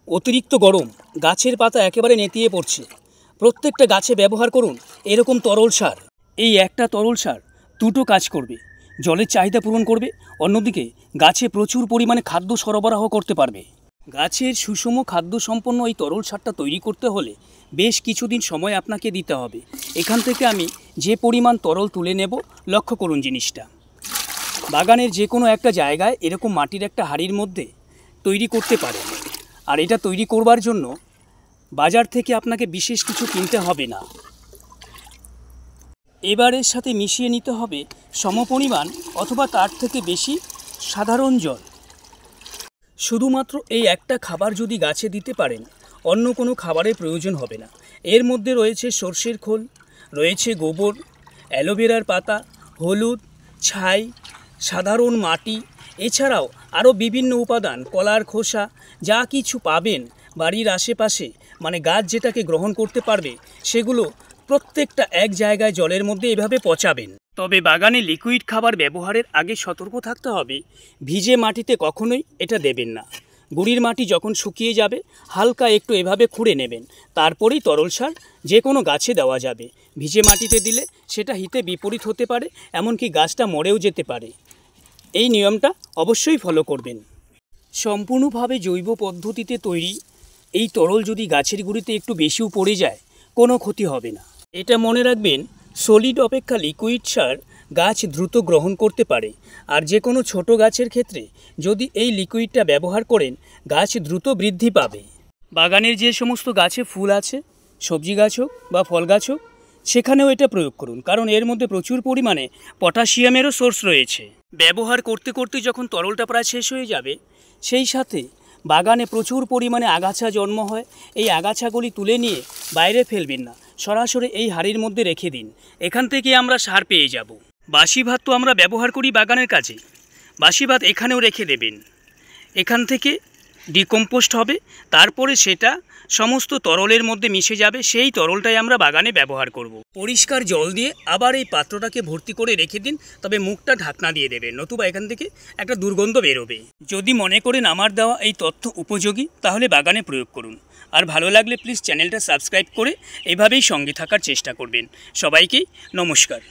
অতিরিক্ত গরম, গাছের পাতা একেবারে নেতিয়ে পড়ছে। প্রত্যেকটা গাছে ব্যবহার করুন এরকম তরল সার। এই একটা তরল সার দুটো কাজ করবে, জলের চাহিদা পূরণ করবে, অন্যদিকে গাছে প্রচুর পরিমাণে খাদ্য সরবরাহ করতে পারবে। গাছের সুষম খাদ্য সম্পন্ন এই তরল সারটা তৈরি করতে হলে বেশ কিছুদিন সময় আপনাকে দিতে হবে। এখান থেকে আমি যে পরিমাণ তরল তুলে নেব, লক্ষ্য করুন জিনিসটা। বাগানের যে কোনো একটা জায়গায় এরকম মাটির একটা হাঁড়ির মধ্যে তৈরি করতে পারেন। আর এটা তৈরি করবার জন্য বাজার থেকে আপনাকে বিশেষ কিছু কিনতে হবে না। এবারের সাথে মিশিয়ে নিতে হবে সমপরিমাণ অথবা তার থেকে বেশি সাধারণ জল। শুধুমাত্র এই একটা খাবার যদি গাছে দিতে পারেন, অন্য কোনো খাবারের প্রয়োজন হবে না। এর মধ্যে রয়েছে সর্ষের খোল, রয়েছে গোবর, অ্যালোভেরার পাতা, হলুদ, ছাই, সাধারণ মাটি, এছাড়াও আরও বিভিন্ন উপাদান, কলার খোসা, যা কিছু পাবেন বাড়ির আশেপাশে, মানে গাছ যেটাকে গ্রহণ করতে পারবে, সেগুলো প্রত্যেকটা এক জায়গায় জলের মধ্যে এভাবে পচাবেন। তবে বাগানে লিকুইড খাবার ব্যবহারের আগে সতর্ক থাকতে হবে, ভিজে মাটিতে কখনোই এটা দেবেন না। গুঁড়ির মাটি যখন শুকিয়ে যাবে হালকা একটু এভাবে খুঁড়ে নেবেন, তারপরেই তরল সার যে কোনো গাছে দেওয়া যাবে। ভিজে মাটিতে দিলে সেটা হিতে বিপরীত হতে পারে, এমনকি গাছটা মরেও যেতে পারে। এই নিয়মটা অবশ্যই ফলো করবেন। সম্পূর্ণভাবে জৈব পদ্ধতিতে তৈরি এই তরল যদি গাছের গুঁড়িতে একটু বেশিও পড়ে যায়, কোনো ক্ষতি হবে না। এটা মনে রাখবেন, সলিড অপেক্ষা লিকুইড সার গাছ দ্রুত গ্রহণ করতে পারে। আর যে কোনো ছোট গাছের ক্ষেত্রে যদি এই লিকুইডটা ব্যবহার করেন, গাছ দ্রুত বৃদ্ধি পাবে। বাগানের যে সমস্ত গাছে ফুল আছে, সবজি গাছ হোক বা ফল গাছ হোক, সেখানেও এটা প্রয়োগ করুন, কারণ এর মধ্যে প্রচুর পরিমাণে পটাশিয়ামেরও সোর্স রয়েছে। ব্যবহার করতে করতে যখন তরলটা প্রায় শেষ হয়ে যাবে, সেই সাথে বাগানে প্রচুর পরিমাণে আগাছা জন্ম হয়। এই আগাছাগুলি তুলে নিয়ে বাইরে ফেলবেন না, সরাসরি এই হাঁড়ির মধ্যে রেখে দিন। এখান থেকে আমরা সার পেয়ে যাব। বাসি ভাত তো আমরা ব্যবহার করি বাগানের কাজে, বাসি ভাত এখানেও রেখে দেবেন। এখান থেকে ডিকম্পোস্ট হবে, তারপরে সেটা সমস্ত তরলের মধ্যে মিশে যাবে। সেই তরলটাই আমরা বাগানে ব্যবহার করব। পরিষ্কার জল দিয়ে আবার এই পাত্রটাকে ভর্তি করে রেখে দিন, তবে মুখটা ঢাকনা দিয়ে দেবেন, নতুবা এখান থেকে একটা দুর্গন্ধ বেরোবে। যদি মনে করেন আমার দেওয়া এই তথ্য উপযোগী, তাহলে বাগানে প্রয়োগ করুন। আর ভালো লাগলে প্লিজ চ্যানেলটা সাবস্ক্রাইব করে এভাবেই সঙ্গে থাকার চেষ্টা করবেন। সবাইকেই নমস্কার।